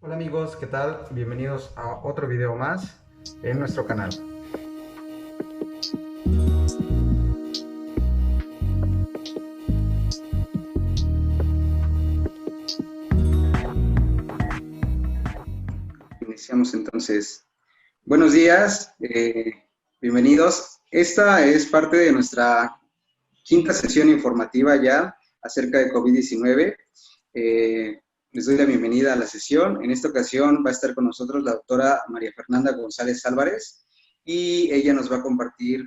Hola amigos, ¿qué tal? Bienvenidos a otro video más en nuestro canal. Iniciamos entonces. Buenos días, bienvenidos. Esta es parte de nuestra quinta sesión informativa ya acerca de COVID-19. Les doy la bienvenida a la sesión. En esta ocasión va a estar con nosotros la doctora María Fernanda González Álvarez y ella nos va a compartir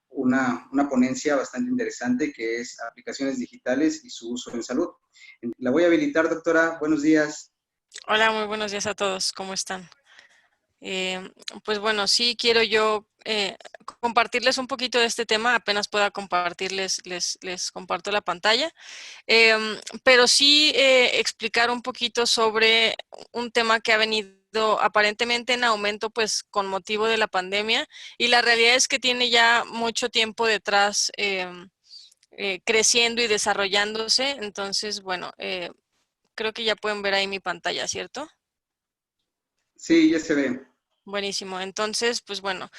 una ponencia bastante interesante que es aplicaciones digitales y su uso en salud. La voy a habilitar, doctora. Buenos días. Hola, muy buenos días a todos. ¿Cómo están? Pues bueno, sí quiero yo compartirles un poquito de este tema. Apenas pueda compartirles, les comparto la pantalla. Pero sí explicar un poquito sobre un tema que ha venido aparentemente en aumento pues con motivo de la pandemia, y la realidad es que tiene ya mucho tiempo detrás creciendo y desarrollándose. Entonces, bueno, creo que ya pueden ver ahí mi pantalla, ¿cierto? Sí, ya se ve. Buenísimo. Entonces, pues bueno,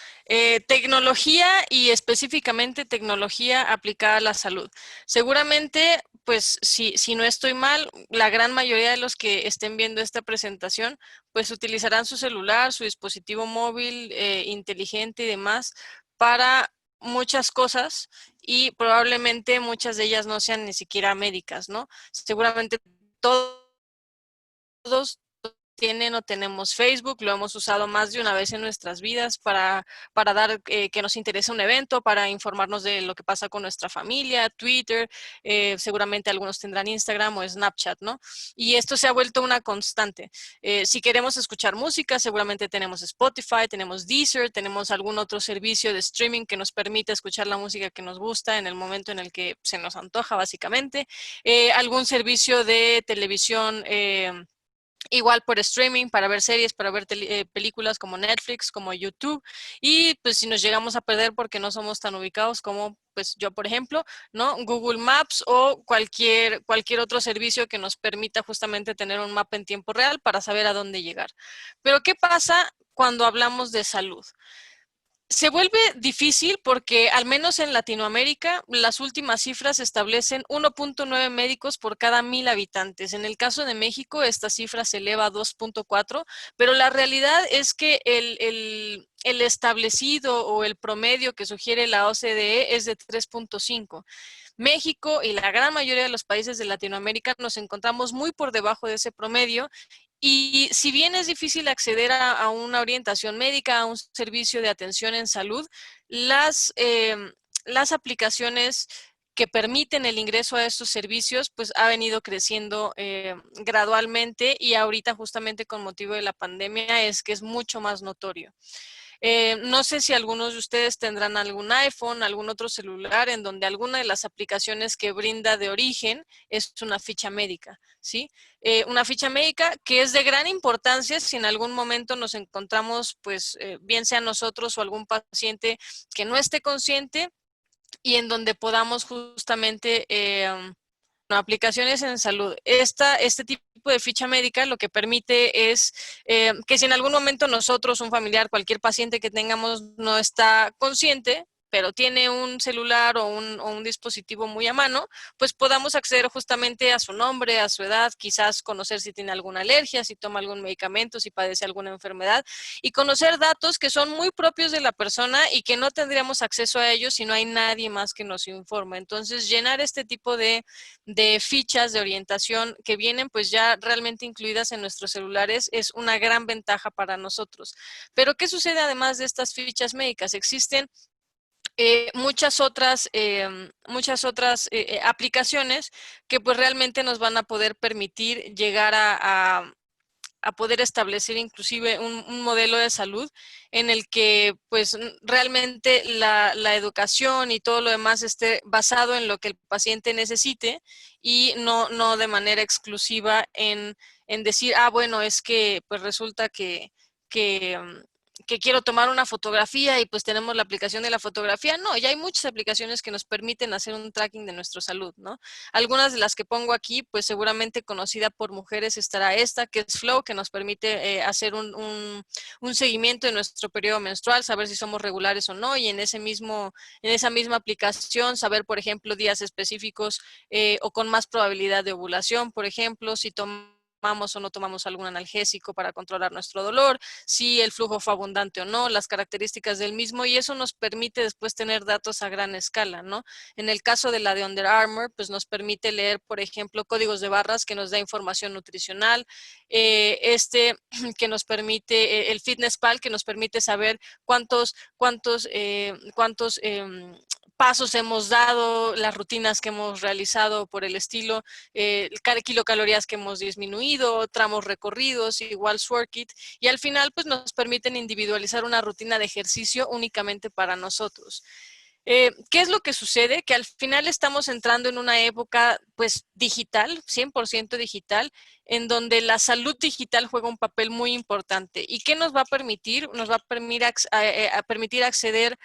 tecnología y específicamente tecnología aplicada a la salud. Seguramente, pues si no estoy mal, la gran mayoría de los que estén viendo esta presentación, pues utilizarán su celular, su dispositivo móvil inteligente y demás para muchas cosas, y probablemente muchas de ellas no sean ni siquiera médicas, ¿no? Seguramente todos tienen o tenemos Facebook, lo hemos usado más de una vez en nuestras vidas para dar que nos interese un evento, para informarnos de lo que pasa con nuestra familia, Twitter, seguramente algunos tendrán Instagram o Snapchat, ¿no? Y esto se ha vuelto una constante. Si queremos escuchar música, seguramente tenemos Spotify, tenemos Deezer, tenemos algún otro servicio de streaming que nos permite escuchar la música que nos gusta en el momento en el que se nos antoja, básicamente. Algún servicio de televisión igual por streaming, para ver series, para ver películas como Netflix, como YouTube. Y pues si nos llegamos a perder porque no somos tan ubicados como pues yo, por ejemplo, ¿no? Google Maps o cualquier otro servicio que nos permita justamente tener un mapa en tiempo real para saber a dónde llegar. Pero ¿qué pasa cuando hablamos de salud? Se vuelve difícil porque, al menos en Latinoamérica, las últimas cifras establecen 1.9 médicos por cada 1,000 habitantes. En el caso de México, esta cifra se eleva a 2.4, pero la realidad es que el establecido o el promedio que sugiere la OCDE es de 3.5. México y la gran mayoría de los países de Latinoamérica nos encontramos muy por debajo de ese promedio. Y si bien es difícil acceder a una orientación médica, a un servicio de atención en salud, las aplicaciones que permiten el ingreso a estos servicios, pues ha venido creciendo gradualmente, y ahorita justamente con motivo de la pandemia es que es mucho más notorio. No sé si algunos de ustedes tendrán algún iPhone, algún otro celular en donde alguna de las aplicaciones que brinda de origen es una ficha médica, ¿sí? Una ficha médica que es de gran importancia si en algún momento nos encontramos, pues, bien sea nosotros o algún paciente que no esté consciente, y en donde podamos justamente no, aplicaciones en salud. Este tipo de ficha médica lo que permite es que si en algún momento nosotros, un familiar, cualquier paciente que tengamos no está consciente, pero tiene un celular o un dispositivo muy a mano, pues podamos acceder justamente a su nombre, a su edad, quizás conocer si tiene alguna alergia, si toma algún medicamento, si padece alguna enfermedad, y conocer datos que son muy propios de la persona y que no tendríamos acceso a ellos si no hay nadie más que nos informe. Entonces, llenar este tipo de fichas de orientación que vienen pues ya realmente incluidas en nuestros celulares es una gran ventaja para nosotros. Pero ¿qué sucede además de estas fichas médicas? Existen muchas otras aplicaciones que pues realmente nos van a poder permitir llegar a poder establecer inclusive un modelo de salud en el que pues realmente la educación y todo lo demás esté basado en lo que el paciente necesite, y no de manera exclusiva en decir, bueno, es que pues resulta que que quiero tomar una fotografía y pues tenemos la aplicación de la fotografía. No, ya hay muchas aplicaciones que nos permiten hacer un tracking de nuestra salud, ¿no? Algunas de las que pongo aquí, pues seguramente conocida por mujeres estará esta, que es Flow, que nos permite hacer un seguimiento de nuestro periodo menstrual, saber si somos regulares o no, y en esa misma aplicación saber, por ejemplo, días específicos o con más probabilidad de ovulación, por ejemplo, si tomamos o no tomamos algún analgésico para controlar nuestro dolor, si el flujo fue abundante o no, las características del mismo, y eso nos permite después tener datos a gran escala, ¿no? En el caso de la de Under Armour, pues nos permite leer, por ejemplo, códigos de barras que nos da información nutricional, que nos permite, el Fitness Pal, que nos permite saber cuántos pasos hemos dado, las rutinas que hemos realizado por el estilo, kilocalorías que hemos disminuido, tramos recorridos, igual SworkIt, y al final pues nos permiten individualizar una rutina de ejercicio únicamente para nosotros. ¿Qué es lo que sucede? Que al final estamos entrando en una época pues digital, 100% digital, en donde la salud digital juega un papel muy importante. ¿Y qué nos va a permitir? Nos va a permitir acceder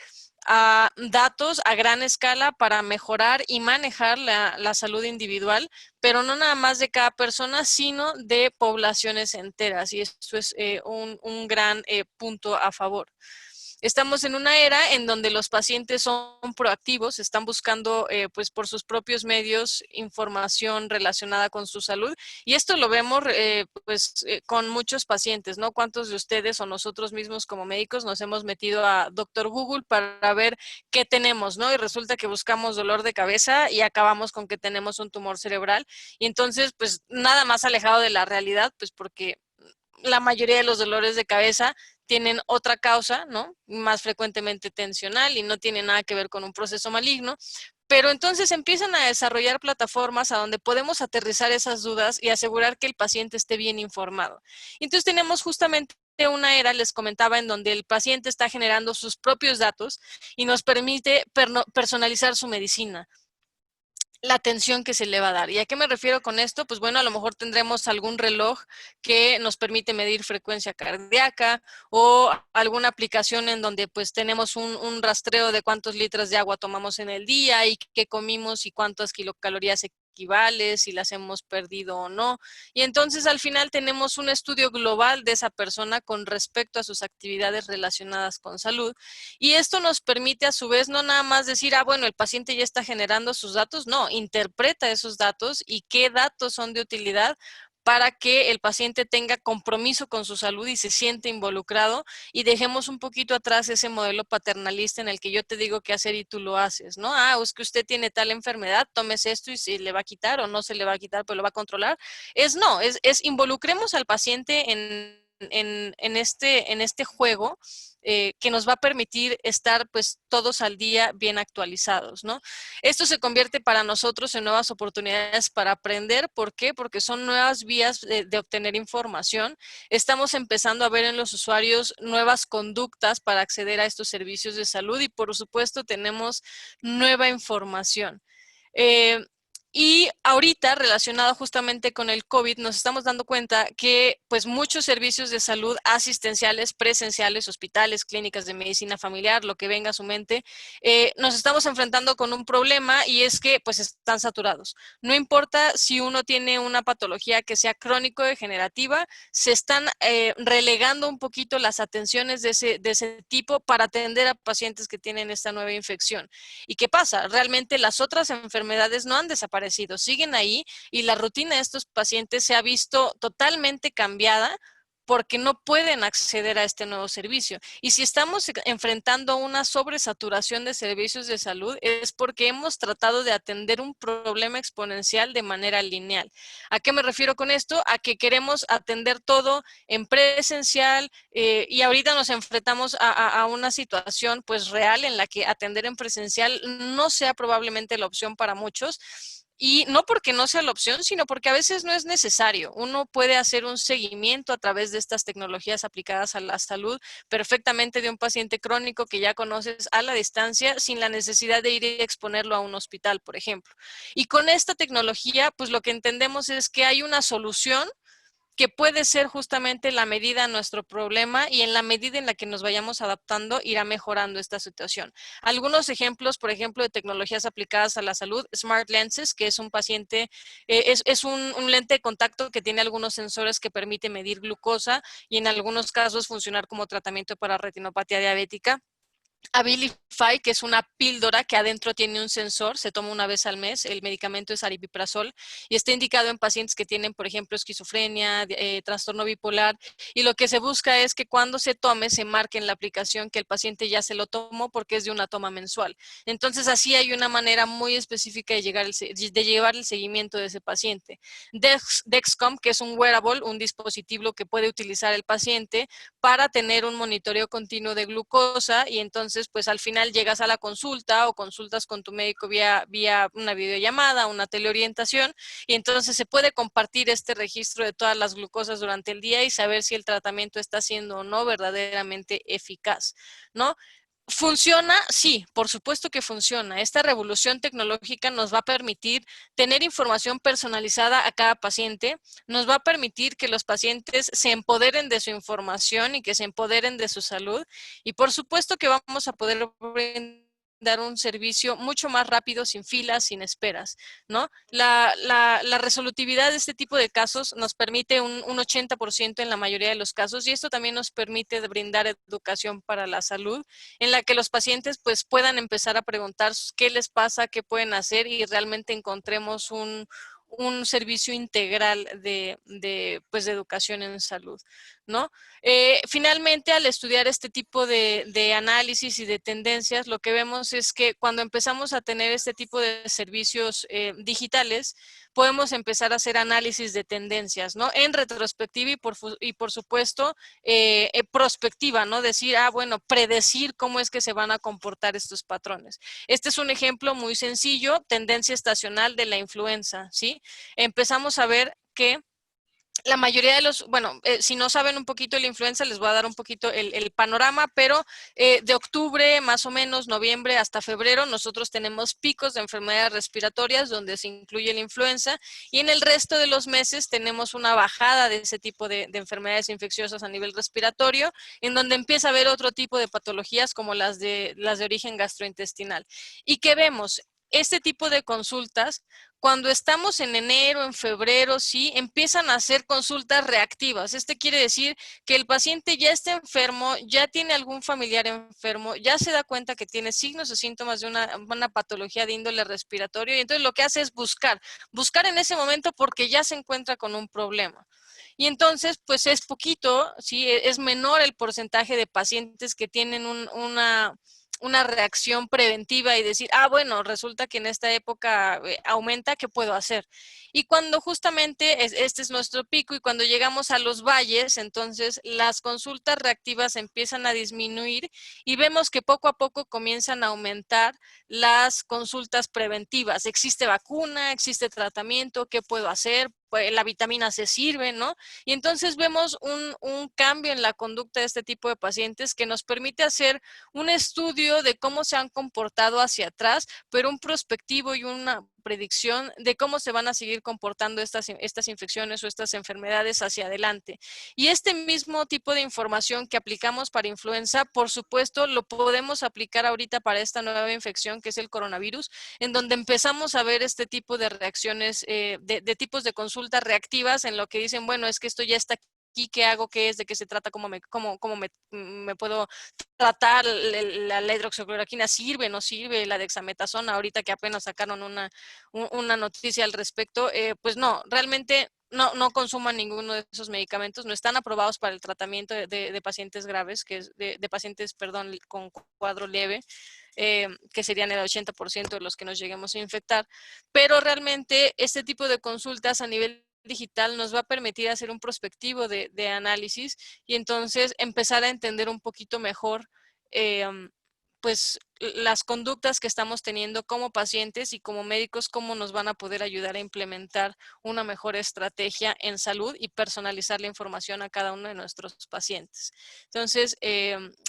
a datos a gran escala para mejorar y manejar la salud individual, pero no nada más de cada persona, sino de poblaciones enteras. Y esto es un gran punto a favor. Estamos en una era en donde los pacientes son proactivos, están buscando pues por sus propios medios información relacionada con su salud, y esto lo vemos con muchos pacientes, ¿no? ¿Cuántos de ustedes o nosotros mismos como médicos nos hemos metido a Doctor Google para ver qué tenemos, ¿no? Y resulta que buscamos dolor de cabeza y acabamos con que tenemos un tumor cerebral, y entonces pues nada más alejado de la realidad, pues porque la mayoría de los dolores de cabeza tienen otra causa, ¿no? Más frecuentemente tensional, y no tiene nada que ver con un proceso maligno. Pero entonces empiezan a desarrollar plataformas a donde podemos aterrizar esas dudas y asegurar que el paciente esté bien informado. Entonces tenemos justamente una era, les comentaba, en donde el paciente está generando sus propios datos y nos permite personalizar su medicina, la atención que se le va a dar. ¿Y a qué me refiero con esto? Pues bueno, a lo mejor tendremos algún reloj que nos permite medir frecuencia cardíaca, o alguna aplicación en donde pues tenemos un rastreo de cuántos litros de agua tomamos en el día y qué comimos y cuántas kilocalorías equivale, si las hemos perdido o no. Y entonces al final tenemos un estudio global de esa persona con respecto a sus actividades relacionadas con salud. Y esto nos permite a su vez no nada más decir, bueno, el paciente ya está generando sus datos, no, interpreta esos datos y qué datos son de utilidad para que el paciente tenga compromiso con su salud y se siente involucrado, y dejemos un poquito atrás ese modelo paternalista en el que yo te digo qué hacer y tú lo haces, ¿no? Es que usted tiene tal enfermedad, tómese esto y se le va a quitar, o no se le va a quitar, pero lo va a controlar. Es involucremos al paciente en este juego que nos va a permitir estar pues todos al día bien actualizados, ¿no? Esto se convierte para nosotros en nuevas oportunidades para aprender. ¿Por qué? Porque son nuevas vías de obtener información. Estamos empezando a ver en los usuarios nuevas conductas para acceder a estos servicios de salud, y por supuesto tenemos nueva información. Y ahorita, relacionado justamente con el COVID, nos estamos dando cuenta que pues muchos servicios de salud asistenciales, presenciales, hospitales, clínicas de medicina familiar, lo que venga a su mente, nos estamos enfrentando con un problema, y es que pues están saturados. No importa si uno tiene una patología que sea crónico-degenerativa, se están relegando un poquito las atenciones de ese tipo para atender a pacientes que tienen esta nueva infección. ¿Y qué pasa? Realmente las otras enfermedades no han desaparecido, siguen ahí, y la rutina de estos pacientes se ha visto totalmente cambiada porque no pueden acceder a este nuevo servicio. Y si estamos enfrentando una sobresaturación de servicios de salud, es porque hemos tratado de atender un problema exponencial de manera lineal. ¿A qué me refiero con esto? A que queremos atender todo en presencial, y ahorita nos enfrentamos a una situación pues real en la que atender en presencial no sea probablemente la opción para muchos. Y no porque no sea la opción, sino porque a veces no es necesario. Uno puede hacer un seguimiento a través de estas tecnologías aplicadas a la salud perfectamente de un paciente crónico que ya conoces a la distancia, sin la necesidad de ir y exponerlo a un hospital, por ejemplo. Y con esta tecnología, pues lo que entendemos es que hay una solución que puede ser justamente la medida a nuestro problema y en la medida en la que nos vayamos adaptando irá mejorando esta situación. Algunos ejemplos, por ejemplo, de tecnologías aplicadas a la salud, Smart Lenses, que es un paciente, es un lente de contacto que tiene algunos sensores que permite medir glucosa y en algunos casos funcionar como tratamiento para retinopatía diabética. Abilify, que es una píldora que adentro tiene un sensor, se toma una vez al mes, el medicamento es aripiprazol y está indicado en pacientes que tienen, por ejemplo, esquizofrenia, trastorno bipolar, y lo que se busca es que cuando se tome se marque en la aplicación que el paciente ya se lo tomó porque es de una toma mensual. Entonces así hay una manera muy específica de llevar el seguimiento de ese paciente. Dexcom, que es un wearable, un dispositivo que puede utilizar el paciente para tener un monitoreo continuo de glucosa y entonces pues al final llegas a la consulta o consultas con tu médico vía una videollamada, una teleorientación y entonces se puede compartir este registro de todas las glucosas durante el día y saber si el tratamiento está siendo o no verdaderamente eficaz, ¿no? ¿Funciona? Sí, por supuesto que funciona. Esta revolución tecnológica nos va a permitir tener información personalizada a cada paciente, nos va a permitir que los pacientes se empoderen de su información y que se empoderen de su salud y por supuesto que vamos a poder dar un servicio mucho más rápido, sin filas, sin esperas, ¿no? La resolutividad de este tipo de casos nos permite un 80% en la mayoría de los casos y esto también nos permite brindar educación para la salud en la que los pacientes pues puedan empezar a preguntar qué les pasa, qué pueden hacer y realmente encontremos un servicio integral pues, de educación en salud, ¿no? Finalmente, al estudiar este tipo de análisis y de tendencias, lo que vemos es que cuando empezamos a tener este tipo de servicios digitales, podemos empezar a hacer análisis de tendencias, ¿no? En retrospectiva y por supuesto, prospectiva, ¿no? Decir, bueno, predecir cómo es que se van a comportar estos patrones. Este es un ejemplo muy sencillo, tendencia estacional de la influenza, ¿sí? Empezamos a ver que la mayoría de los, bueno, si no saben un poquito de la influenza, les voy a dar un poquito el panorama, pero de octubre, más o menos, noviembre hasta febrero, nosotros tenemos picos de enfermedades respiratorias donde se incluye la influenza y en el resto de los meses tenemos una bajada de ese tipo de enfermedades infecciosas a nivel respiratorio, en donde empieza a haber otro tipo de patologías como las de origen gastrointestinal. ¿Y qué vemos? Este tipo de consultas, cuando estamos en enero, en febrero, sí, empiezan a hacer consultas reactivas. Este quiere decir que el paciente ya está enfermo, ya tiene algún familiar enfermo, ya se da cuenta que tiene signos o síntomas de una patología de índole respiratorio y entonces lo que hace es buscar en ese momento porque ya se encuentra con un problema. Y entonces, pues es poquito, sí, es menor el porcentaje de pacientes que tienen una reacción preventiva y decir, bueno, resulta que en esta época aumenta, ¿qué puedo hacer? Y cuando justamente este es nuestro pico y cuando llegamos a los valles, entonces las consultas reactivas empiezan a disminuir y vemos que poco a poco comienzan a aumentar las consultas preventivas. ¿Existe vacuna? ¿Existe tratamiento? ¿Qué puedo hacer? Pues la vitamina C sirve, ¿no? Y entonces vemos un cambio en la conducta de este tipo de pacientes que nos permite hacer un estudio de cómo se han comportado hacia atrás, pero un prospectivo y una predicción de cómo se van a seguir comportando estas infecciones o estas enfermedades hacia adelante. Y este mismo tipo de información que aplicamos para influenza, por supuesto, lo podemos aplicar ahorita para esta nueva infección que es el coronavirus, en donde empezamos a ver este tipo de reacciones, de tipos de consultas reactivas en lo que dicen, bueno, es que esto ya está aquí, ¿qué hago? ¿Qué es? ¿De qué se trata? ¿Cómo me puedo tratar? ¿La hidroxicloroquina sirve? ¿No sirve? ¿La dexametasona? Ahorita que apenas sacaron una noticia al respecto, pues no, realmente no consuman ninguno de esos medicamentos, no están aprobados para el tratamiento de pacientes graves, que es de pacientes, perdón, con cuadro leve, que serían el 80% de los que nos lleguemos a infectar, pero realmente este tipo de consultas a nivel digital nos va a permitir hacer un prospectivo de análisis y entonces empezar a entender un poquito mejor pues las conductas que estamos teniendo como pacientes y como médicos, cómo nos van a poder ayudar a implementar una mejor estrategia en salud y personalizar la información a cada uno de nuestros pacientes. Entonces,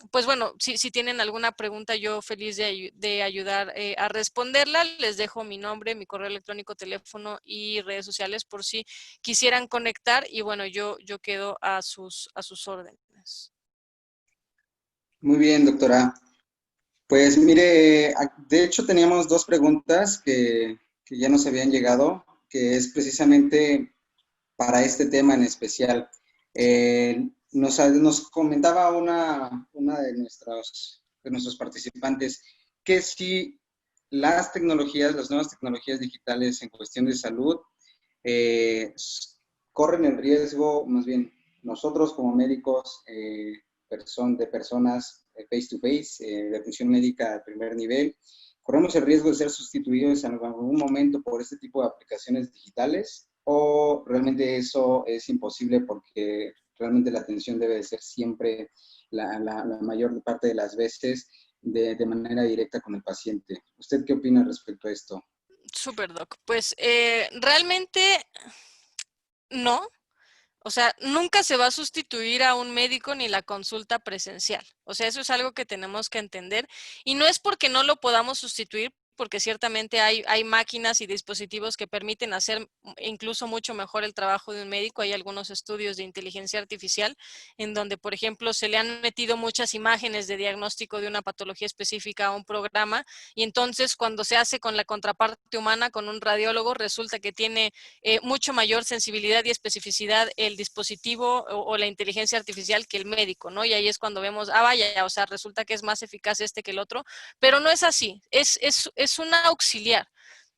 pues bueno, si tienen alguna pregunta, yo feliz de ayudar a responderla. Les dejo mi nombre, mi correo electrónico, teléfono y redes sociales por si quisieran conectar, y bueno, yo quedo a sus órdenes. Muy bien, doctora. Pues mire, de hecho teníamos dos preguntas que ya nos habían llegado, que es precisamente para este tema en especial. Nos comentaba una de nuestros participantes que si las tecnologías, las nuevas tecnologías digitales en cuestión de salud, eh, corren el riesgo, más bien nosotros como médicos, de personas face to face, de atención médica de primer nivel, corremos el riesgo de ser sustituidos en algún momento por este tipo de aplicaciones digitales, o realmente eso es imposible porque realmente la atención debe de ser siempre la mayor parte de las veces de manera directa con el paciente. ¿Usted qué opina respecto a esto? Súper, doc. Pues realmente no. O sea, nunca se va a sustituir a un médico ni la consulta presencial. O sea, eso es algo que tenemos que entender. Y no es porque no lo podamos sustituir, porque ciertamente hay máquinas y dispositivos que permiten hacer incluso mucho mejor el trabajo de un médico. Hay algunos estudios de inteligencia artificial en donde, por ejemplo, se le han metido muchas imágenes de diagnóstico de una patología específica a un programa, y entonces cuando se hace con la contraparte humana, con un radiólogo, resulta que tiene mucho mayor sensibilidad y especificidad el dispositivo o la inteligencia artificial que el médico, ¿no? Y ahí es cuando vemos, vaya, o sea, resulta que es más eficaz este que el otro, pero no es así, es una auxiliar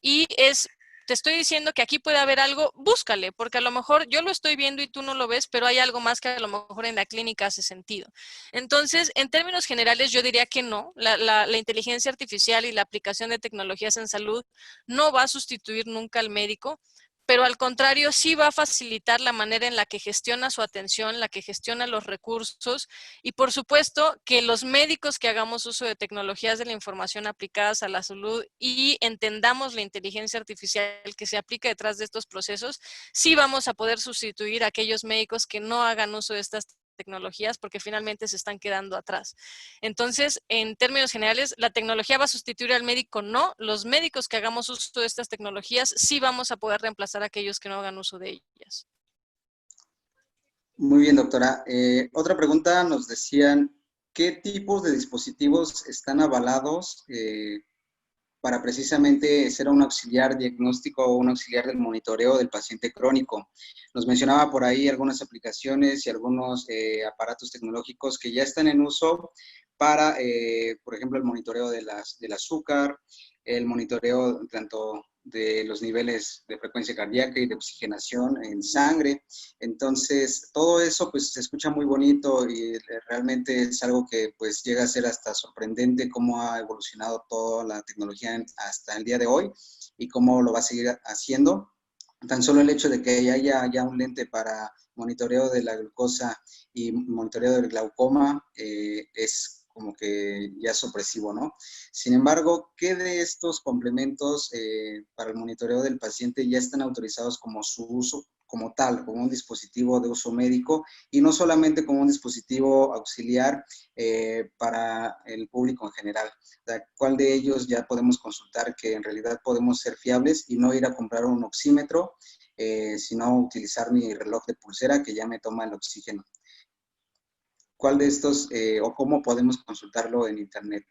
y te estoy diciendo que aquí puede haber algo, búscale, porque a lo mejor yo lo estoy viendo y tú no lo ves, pero hay algo más que a lo mejor en la clínica hace sentido. Entonces, en términos generales, yo diría que no, la inteligencia artificial y la aplicación de tecnologías en salud no va a sustituir nunca al médico, pero al contrario, sí va a facilitar la manera en la que gestiona su atención, la que gestiona los recursos, y por supuesto que los médicos que hagamos uso de tecnologías de la información aplicadas a la salud y entendamos la inteligencia artificial que se aplica detrás de estos procesos, sí vamos a poder sustituir a aquellos médicos que no hagan uso de estas tecnologías, porque finalmente se están quedando atrás. Entonces, en términos generales, ¿la tecnología va a sustituir al médico? No. Los médicos que hagamos uso de estas tecnologías sí vamos a poder reemplazar a aquellos que no hagan uso de ellas. Muy bien, doctora. Otra pregunta, nos decían, ¿qué tipos de dispositivos están avalados para precisamente ser un auxiliar diagnóstico o un auxiliar del monitoreo del paciente crónico? Nos mencionaba por ahí algunas aplicaciones y algunos aparatos tecnológicos que ya están en uso para, por ejemplo, el monitoreo del azúcar, el monitoreo tanto de los niveles de frecuencia cardíaca y de oxigenación en sangre. Entonces, todo eso pues se escucha muy bonito y realmente es algo que pues llega a ser hasta sorprendente cómo ha evolucionado toda la tecnología hasta el día de hoy y cómo lo va a seguir haciendo. Tan solo el hecho de que haya ya un lente para monitoreo de la glucosa y monitoreo del glaucoma es como que ya sorpresivo, ¿no? Sin embargo, ¿qué de estos complementos para el monitoreo del paciente ya están autorizados como su uso como tal, como un dispositivo de uso médico y no solamente como un dispositivo auxiliar para el público en general? O sea, ¿cuál de ellos ya podemos consultar que en realidad podemos ser fiables y no ir a comprar un oxímetro, sino utilizar mi reloj de pulsera que ya me toma el oxígeno? ¿Cuál de estos o cómo podemos consultarlo en internet?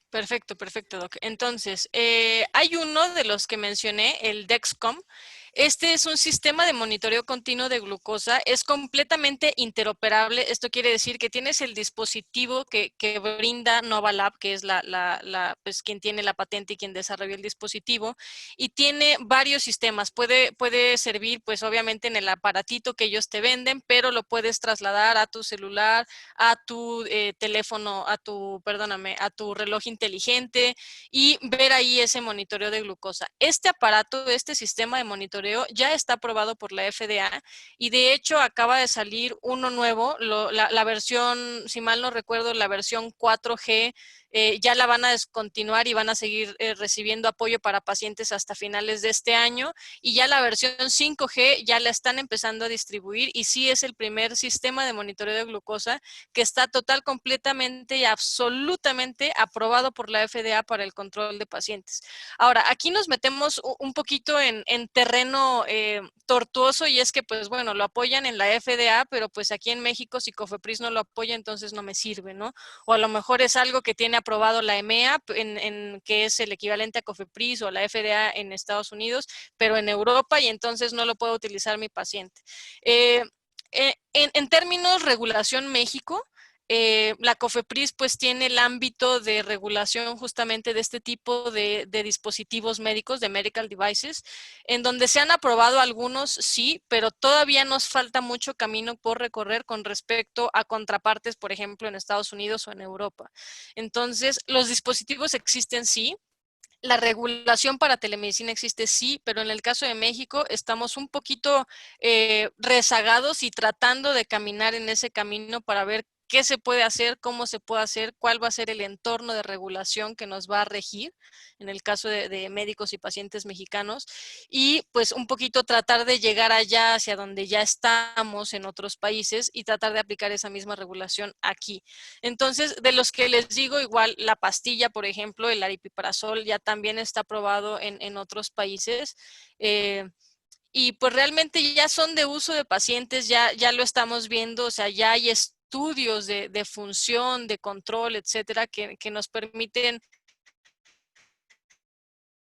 Perfecto, perfecto, Doc. Entonces, hay uno de los que mencioné, el Dexcom. Este es un sistema de monitoreo continuo de glucosa. Es completamente interoperable. Esto quiere decir que tienes el dispositivo que brinda Novalab, que es pues, quien tiene la patente y quien desarrolló el dispositivo, y tiene varios sistemas. Puede servir, pues obviamente en el aparatito que ellos te venden, pero lo puedes trasladar a tu celular, a tu teléfono, perdóname, a tu reloj inteligente y ver ahí ese monitoreo de glucosa. Este aparato, este sistema de monitoreo ya está aprobado por la FDA y de hecho acaba de salir uno nuevo, la versión, si mal no recuerdo, la versión 4G ya la van a descontinuar y van a seguir recibiendo apoyo para pacientes hasta finales de este año, y ya la versión 5G ya la están empezando a distribuir, y sí es el primer sistema de monitoreo de glucosa que está total, completamente y absolutamente aprobado por la FDA para el control de pacientes. Ahora, aquí nos metemos un poquito en terreno tortuoso, y es que, pues bueno, lo apoyan en la FDA, pero pues aquí en México, si COFEPRIS no lo apoya, entonces no me sirve, ¿no? O a lo mejor es algo que tiene aprobado la EMEA, que es el equivalente a COFEPRIS, o la FDA en Estados Unidos, pero en Europa, y entonces no lo puede utilizar mi paciente. En términos regulación México, la COFEPRIS pues tiene el ámbito de regulación justamente de este tipo de dispositivos médicos, de medical devices, en donde se han aprobado algunos, sí, pero todavía nos falta mucho camino por recorrer con respecto a contrapartes, por ejemplo, en Estados Unidos o en Europa. Entonces, los dispositivos existen, sí. La regulación para telemedicina existe, sí, pero en el caso de México estamos un poquito rezagados y tratando de caminar en ese camino para ver qué se puede hacer, cómo se puede hacer, cuál va a ser el entorno de regulación que nos va a regir en el caso de médicos y pacientes mexicanos, y pues un poquito tratar de llegar allá hacia donde ya estamos en otros países y tratar de aplicar esa misma regulación aquí. Entonces, de los que les digo, igual la pastilla, por ejemplo, el aripiprazol ya también está aprobado en otros países. Y pues realmente ya son de uso de pacientes, ya lo estamos viendo, o sea, ya hay estudios de función, de control, etcétera, que nos permiten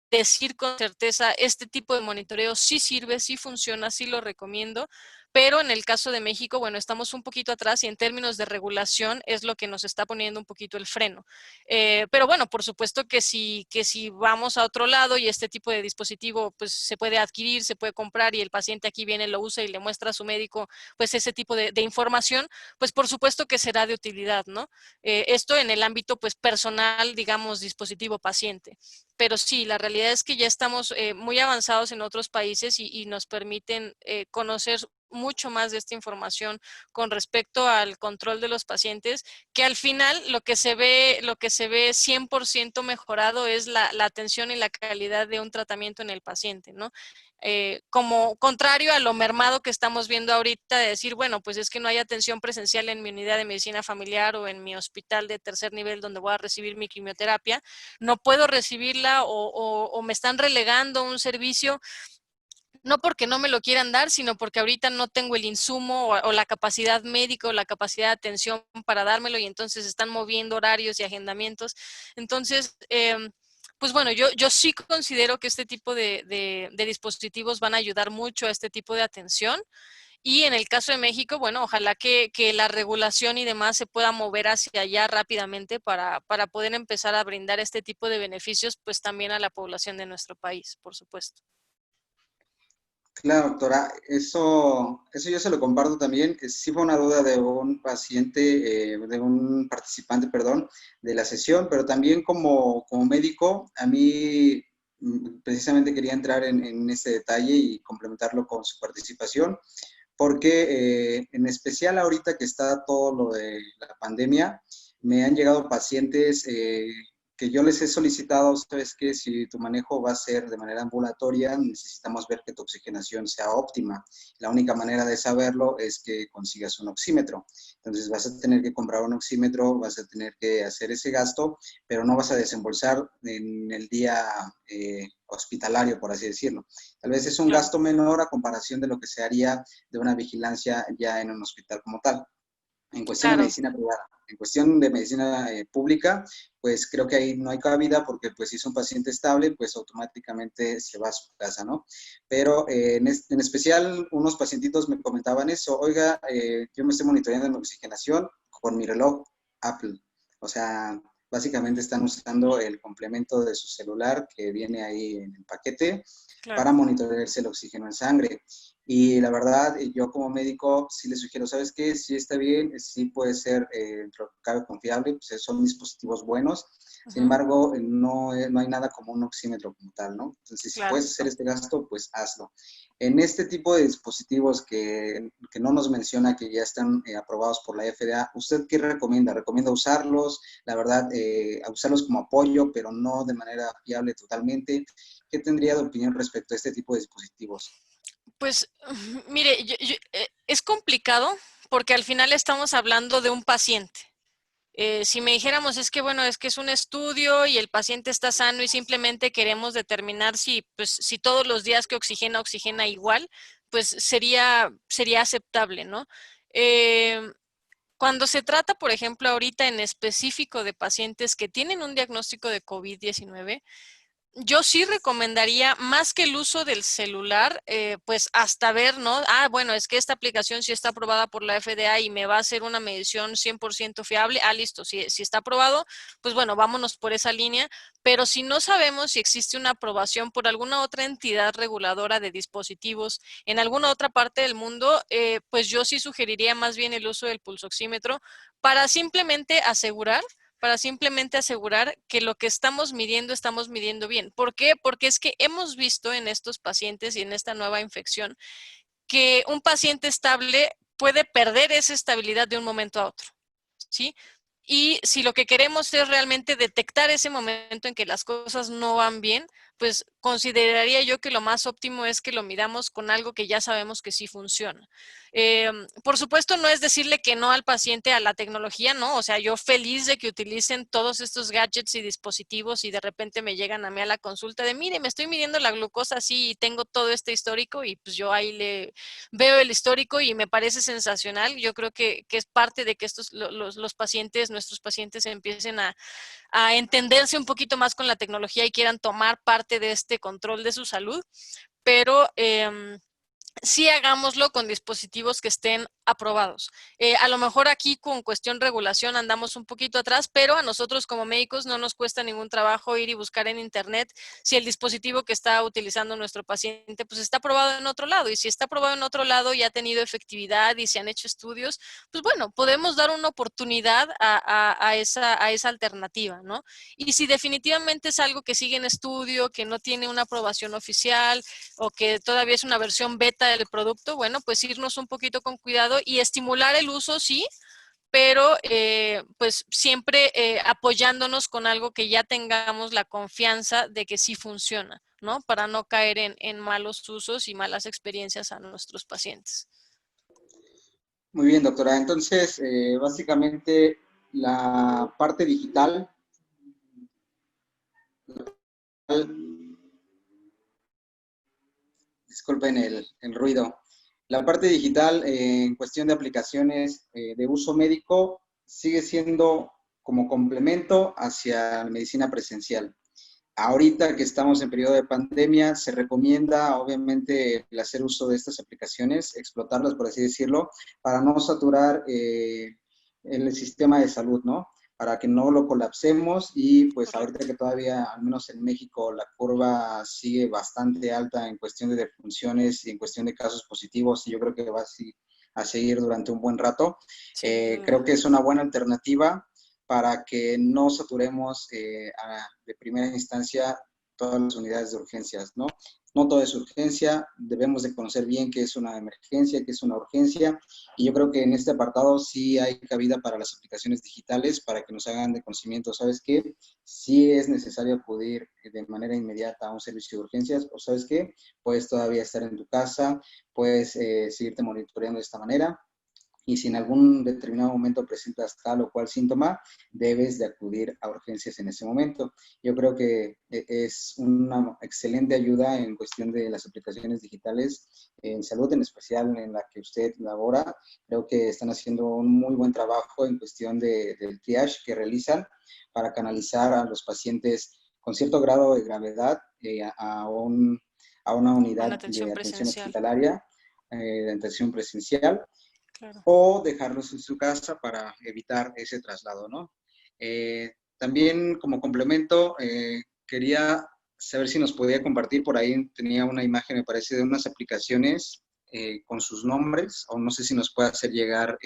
decir con certeza, este tipo de monitoreo sí sirve, sí funciona, sí lo recomiendo, pero en el caso de México, bueno, estamos un poquito atrás, y en términos de regulación es lo que nos está poniendo un poquito el freno. Pero bueno, por supuesto que si vamos a otro lado y este tipo de dispositivo pues se puede adquirir, se puede comprar, y el paciente aquí viene, lo usa y le muestra a su médico pues ese tipo de información, pues por supuesto que será de utilidad, ¿no? Esto en el ámbito pues personal, digamos, dispositivo paciente. Pero sí, la realidad es que ya estamos muy avanzados en otros países, y nos permiten conocer mucho más de esta información con respecto al control de los pacientes, que al final lo que se ve 100% mejorado es la atención y la calidad de un tratamiento en el paciente, ¿no? Como contrario a lo mermado que estamos viendo ahorita, de decir, bueno, pues es que no hay atención presencial en mi unidad de medicina familiar o en mi hospital de tercer nivel donde voy a recibir mi quimioterapia, no puedo recibirla, o me están relegando un servicio, no porque no me lo quieran dar, sino porque ahorita no tengo el insumo o la capacidad médica o la capacidad de atención para dármelo, y entonces están moviendo horarios y agendamientos. Entonces, pues bueno, yo sí considero que este tipo de dispositivos van a ayudar mucho a este tipo de atención. Y en el caso de México, bueno, ojalá que la regulación y demás se pueda mover hacia allá rápidamente para poder empezar a brindar este tipo de beneficios, pues también a la población de nuestro país, por supuesto. Claro, doctora, eso yo se lo comparto también, que sí fue una duda de un paciente, de un participante, perdón, de la sesión, pero también como médico, a mí precisamente quería entrar en ese detalle y complementarlo con su participación, porque en especial ahorita que está todo lo de la pandemia, me han llegado pacientes que yo les he solicitado, sabes que si tu manejo va a ser de manera ambulatoria, necesitamos ver que tu oxigenación sea óptima. La única manera de saberlo es que consigas un oxímetro. Entonces vas a tener que comprar un oxímetro, vas a tener que hacer ese gasto, pero no vas a desembolsar en el día hospitalario, por así decirlo. Tal vez es un Claro. gasto menor a comparación de lo que se haría de una vigilancia ya en un hospital como tal. En cuestión de Claro. medicina privada. En cuestión de medicina pública, pues creo que ahí no hay cabida porque pues si es un paciente estable, pues automáticamente se va a su casa, ¿no? Pero en especial unos pacientitos me comentaban eso, oiga, yo me estoy monitoreando mi oxigenación con mi reloj Apple. O sea, básicamente están usando el complemento de su celular que viene ahí en el paquete Claro. para monitorearse el oxígeno en sangre. Y la verdad, yo como médico sí les sugiero, ¿sabes qué? Sí está bien, sí puede ser, dentro de lo que cabe, confiable, pues son dispositivos buenos. Sin Ujú, embargo, no hay nada como un oxímetro como tal, ¿no? Entonces, si claro. puedes hacer este gasto, pues hazlo. En este tipo de dispositivos que no nos menciona que ya están aprobados por la FDA, ¿usted qué recomienda? ¿Recomienda usarlos? La verdad, a usarlos como apoyo, pero no de manera fiable totalmente. ¿Qué tendría de opinión respecto a este tipo de dispositivos? Pues, mire, es complicado porque al final estamos hablando de un paciente. Si me dijéramos, es que bueno, es que es un estudio y el paciente está sano y simplemente queremos determinar si, pues, si todos los días que oxigena, oxigena igual, pues sería aceptable, ¿no? Eh, Cuando se trata, por ejemplo, ahorita en específico de pacientes que tienen un diagnóstico de COVID-19, yo sí recomendaría más que el uso del celular, pues hasta ver, ¿no? Ah, bueno, es que esta aplicación sí está aprobada por la FDA y me va a hacer una medición 100% fiable. Ah, listo, si está aprobado, pues bueno, vámonos por esa línea. Pero si no sabemos si existe una aprobación por alguna otra entidad reguladora de dispositivos en alguna otra parte del mundo, pues yo sí sugeriría más bien el uso del pulsoxímetro para simplemente asegurar que lo que estamos midiendo bien. ¿Por qué? Porque es que hemos visto en estos pacientes y en esta nueva infección que un paciente estable puede perder esa estabilidad de un momento a otro, ¿sí? Y si lo que queremos es realmente detectar ese momento en que las cosas no van bien, pues consideraría yo que lo más óptimo es que lo midamos con algo que ya sabemos que sí funciona. Por supuesto, no es decirle que no al paciente, a la tecnología, ¿no? O sea, yo feliz de que utilicen todos estos gadgets y dispositivos y de repente me llegan a mí a la consulta de, mire, me estoy midiendo la glucosa así y tengo todo este histórico y pues yo ahí le veo el histórico y me parece sensacional. Yo creo que es parte de que los pacientes, nuestros pacientes empiecen a entenderse un poquito más con la tecnología y quieran tomar parte de este control de su salud, pero sí hagámoslo con dispositivos que estén aprobados. A lo mejor aquí con cuestión regulación andamos un poquito atrás, pero a nosotros como médicos no nos cuesta ningún trabajo ir y buscar en internet si el dispositivo que está utilizando nuestro paciente pues está aprobado en otro lado, y si está aprobado en otro lado y ha tenido efectividad y se han hecho estudios, pues bueno, podemos dar una oportunidad a esa alternativa, ¿no? Y si definitivamente es algo que sigue en estudio, que no tiene una aprobación oficial, o que todavía es una versión beta del producto, bueno, pues irnos un poquito con cuidado y estimular el uso, sí, pero pues siempre apoyándonos con algo que ya tengamos la confianza de que sí funciona, ¿no? Para no caer en malos usos y malas experiencias a nuestros pacientes. Muy bien, doctora. Entonces, básicamente la parte digital, disculpen el ruido, la parte digital en cuestión de aplicaciones de uso médico sigue siendo como complemento hacia la medicina presencial. Ahorita que estamos en periodo de pandemia, se recomienda obviamente el hacer uso de estas aplicaciones, explotarlas, por así decirlo, para no saturar el sistema de salud, ¿no? Para que no lo colapsemos y pues ahorita Correcto. que todavía, al menos en México, la curva sigue bastante alta en cuestión de defunciones y en cuestión de casos positivos, y yo creo que va a seguir durante un buen rato. Sin duda. Creo que es una buena alternativa para que no saturemos de primera instancia todas las unidades de urgencias, ¿no? No todo es urgencia, debemos de conocer bien qué es una emergencia, qué es una urgencia, y yo creo que en este apartado sí hay cabida para las aplicaciones digitales para que nos hagan de conocimiento, ¿sabes qué? Sí es necesario acudir de manera inmediata a un servicio de urgencias, o ¿sabes qué? Puedes todavía estar en tu casa, puedes seguirte monitoreando de esta manera, y si en algún determinado momento presentas tal o cual síntoma, debes de acudir a urgencias en ese momento. Yo creo que es una excelente ayuda en cuestión de las aplicaciones digitales en salud, en especial en la que usted labora. Creo que están haciendo un muy buen trabajo en cuestión del triage que realizan para canalizar a los pacientes con cierto grado de gravedad a una Una unidad atención de atención presencial. hospitalaria, de atención presencial, Claro. o dejarlos en su casa para evitar ese traslado, ¿no? También como complemento, quería saber si nos podía compartir, por ahí tenía una imagen, me parece, de unas aplicaciones con sus nombres, o no sé si nos puede hacer llegar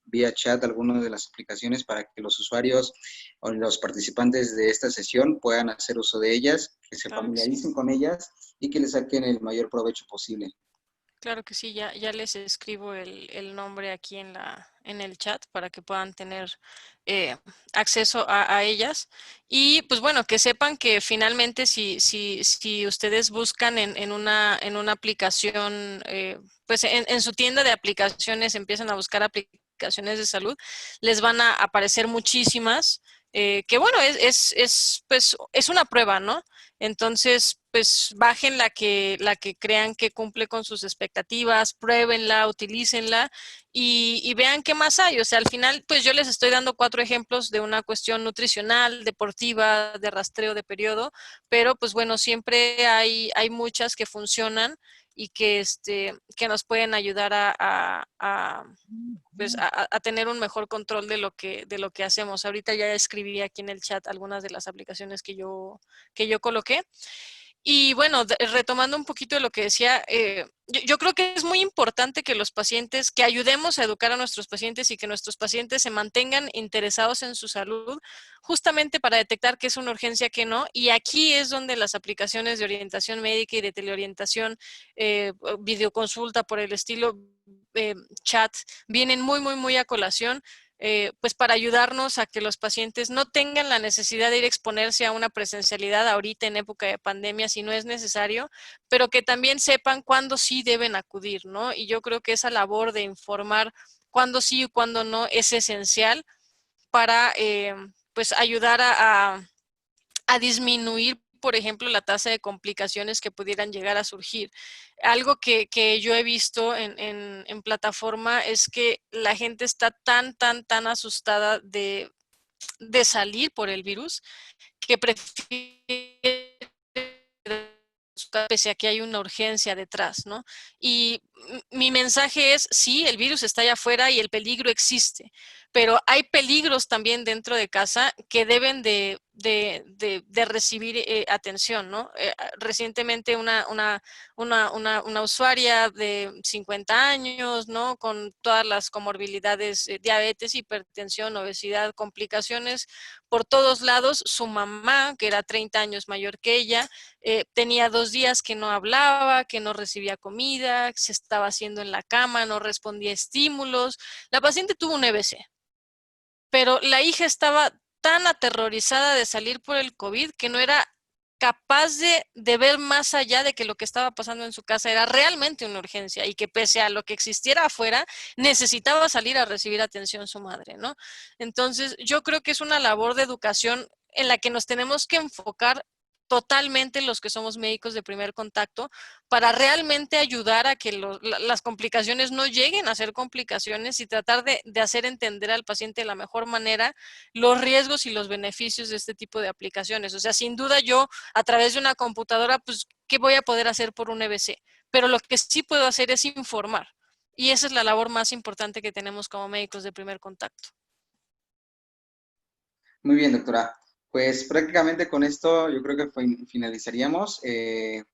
vía chat alguna de las aplicaciones para que los usuarios o los participantes de esta sesión puedan hacer uso de ellas, que se Claro que sí. familiaricen con ellas y que les saquen el mayor provecho posible. Claro que sí, ya les escribo el nombre aquí en el chat para que puedan tener acceso a ellas. Y pues bueno, que sepan que finalmente si ustedes buscan en una aplicación, pues en su tienda de aplicaciones empiezan a buscar aplicaciones de salud, les van a aparecer muchísimas, que bueno, pues, es una prueba, ¿no? Entonces, pues bajen la que crean que cumple con sus expectativas, pruébenla, utilícenla y vean qué más hay. O sea, al final, pues yo les estoy dando 4 ejemplos de una cuestión nutricional, deportiva, de rastreo de periodo, pero pues bueno, siempre hay muchas que funcionan y que nos pueden ayudar pues a tener un mejor control de lo que hacemos. Ahorita ya escribí aquí en el chat algunas de las aplicaciones que yo coloqué. Y bueno, retomando un poquito de lo que decía, yo creo que es muy importante que los pacientes, que ayudemos a educar a nuestros pacientes y que nuestros pacientes se mantengan interesados en su salud, justamente para detectar qué es una urgencia, qué no. Y aquí es donde las aplicaciones de orientación médica y de teleorientación, videoconsulta por el estilo, chat, vienen muy a colación. Pues para ayudarnos a que los pacientes no tengan la necesidad de ir a exponerse a una presencialidad ahorita en época de pandemia si no es necesario, pero que también sepan cuándo sí deben acudir, ¿no? Y yo creo que esa labor de informar cuándo sí y cuándo no es esencial para pues ayudar a disminuir, por ejemplo, la tasa de complicaciones que pudieran llegar a surgir. Algo que yo he visto en plataforma es que la gente está tan asustada de salir por el virus que prefiere, pese a que hay una urgencia detrás, ¿no? Y mi mensaje es, sí, el virus está allá afuera y el peligro existe, pero hay peligros también dentro de casa que deben de recibir atención, ¿no? Recientemente una usuaria de 50 años, ¿no? Con todas las comorbilidades, diabetes, hipertensión, obesidad, complicaciones por todos lados. Su mamá, que era 30 años mayor que ella, tenía 2 días que no hablaba, que no recibía comida, se estaba haciendo en la cama, no respondía a estímulos. La paciente tuvo un EBC, pero la hija estaba tan aterrorizada de salir por el COVID que no era capaz de ver más allá de que lo que estaba pasando en su casa era realmente una urgencia y que pese a lo que existiera afuera, necesitaba salir a recibir atención su madre, ¿no? Entonces, yo creo que es una labor de educación en la que nos tenemos que enfocar totalmente los que somos médicos de primer contacto para realmente ayudar a que las complicaciones no lleguen a ser complicaciones y tratar de hacer entender al paciente de la mejor manera los riesgos y los beneficios de este tipo de aplicaciones. O sea, sin duda yo a través de una computadora, pues, ¿qué voy a poder hacer por un EBC? Pero lo que sí puedo hacer es informar. Y esa es la labor más importante que tenemos como médicos de primer contacto. Muy bien, doctora. Pues prácticamente con esto yo creo que finalizaríamos. En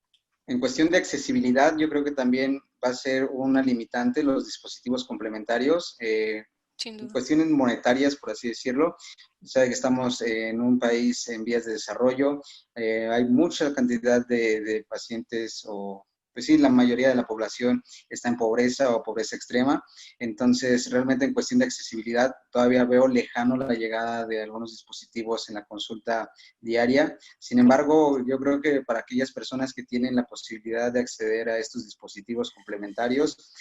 cuestión de accesibilidad, yo creo que también va a ser una limitante los dispositivos complementarios. Sin En duda. cuestiones monetarias, por así decirlo, sabe que estamos en un país en vías de desarrollo, hay mucha cantidad de pacientes o, pues sí, la mayoría de la población está en pobreza o pobreza extrema, entonces realmente en cuestión de accesibilidad todavía veo lejano la llegada de algunos dispositivos en la consulta diaria. Sin embargo, yo creo que para aquellas personas que tienen la posibilidad de acceder a estos dispositivos complementarios,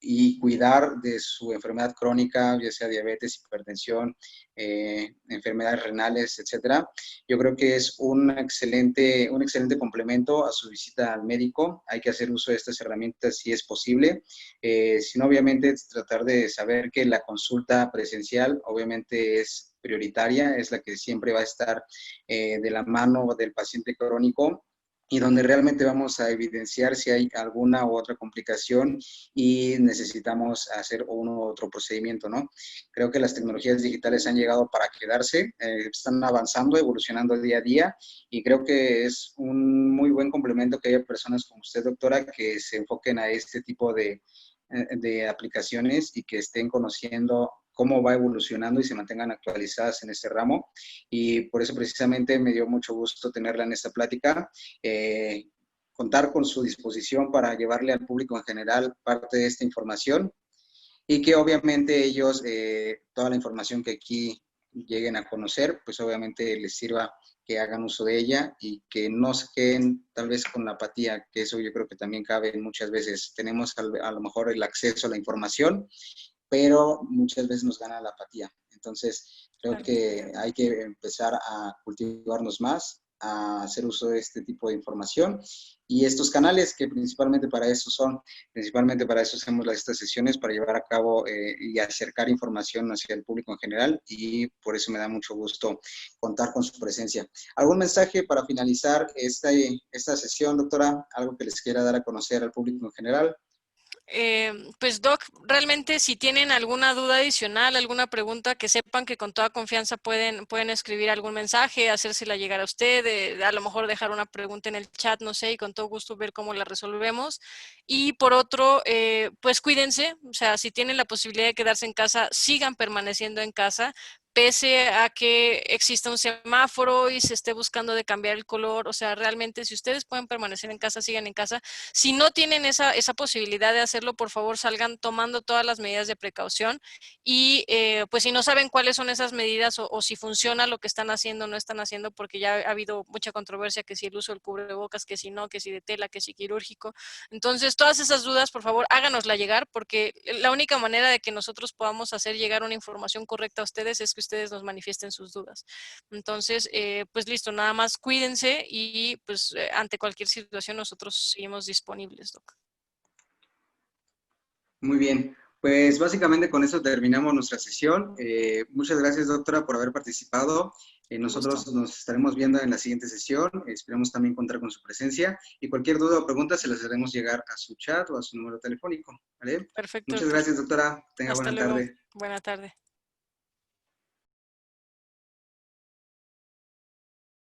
y cuidar de su enfermedad crónica, ya sea diabetes, hipertensión, enfermedades renales, etcétera. Yo creo que es un excelente complemento a su visita al médico. Hay que hacer uso de estas herramientas si es posible. Si no, obviamente, tratar de saber que la consulta presencial, obviamente, es prioritaria, es la que siempre va a estar de la mano del paciente crónico. y donde realmente vamos a evidenciar si hay alguna u otra complicación y necesitamos hacer uno u otro procedimiento, ¿no? Creo que las tecnologías digitales han llegado para quedarse, están avanzando, evolucionando día a día, y creo que es un muy buen complemento que haya personas como usted, doctora, que se enfoquen a este tipo de aplicaciones y que estén conociendo cómo va evolucionando y se mantengan actualizadas en este ramo. Y por eso precisamente me dio mucho gusto tenerla en esta plática, eh, contar con su disposición para llevarle al público en general parte de esta información y que obviamente ellos, toda la información que aquí lleguen a conocer, pues obviamente les sirva, que hagan uso de ella y que no se queden tal vez con la apatía, que eso yo creo que también cabe muchas veces. Tenemos a lo mejor el acceso a la información, pero muchas veces nos gana la apatía. Entonces, creo Claro. que hay que empezar a cultivarnos más, a hacer uso de este tipo de información y estos canales que principalmente para eso son, principalmente para eso hacemos estas sesiones, para llevar a cabo y acercar información hacia el público en general, y por eso me da mucho gusto contar con su presencia. ¿Algún mensaje para finalizar esta sesión, doctora? ¿Algo que les quiera dar a conocer al público en general? Pues Doc, realmente si tienen alguna duda adicional, alguna pregunta, que sepan que con toda confianza pueden escribir algún mensaje, hacérsela llegar a usted, a lo mejor dejar una pregunta en el chat, no sé, y con todo gusto ver cómo la resolvemos. Y por otro, pues cuídense, o sea, si tienen la posibilidad de quedarse en casa, sigan permaneciendo en casa, pese a que exista un semáforo y se esté buscando de cambiar el color. O sea, realmente si ustedes pueden permanecer en casa, sigan en casa. Si no tienen esa posibilidad de hacerlo, por favor salgan tomando todas las medidas de precaución y pues si no saben cuáles son esas medidas o si funciona lo que están haciendo o no están haciendo, porque ya ha habido mucha controversia que si el uso del cubrebocas, que si no, que si de tela, que si quirúrgico. Entonces, todas esas dudas, por favor, háganosla llegar, porque la única manera de que nosotros podamos hacer llegar una información correcta a ustedes es que ustedes nos manifiesten sus dudas. Entonces, pues listo, nada más cuídense y pues ante cualquier situación nosotros seguimos disponibles, Doc. Muy bien, pues básicamente con eso terminamos nuestra sesión. Muchas gracias, doctora, por haber participado. Un gusto. Nosotros nos estaremos viendo en la siguiente sesión. Esperemos también contar con su presencia y cualquier duda o pregunta se las haremos llegar a su chat o a su número telefónico. ¿Vale? Perfecto, Muchas doctor. gracias, doctora. Tenga Hasta buena luego. tarde. Buena tarde.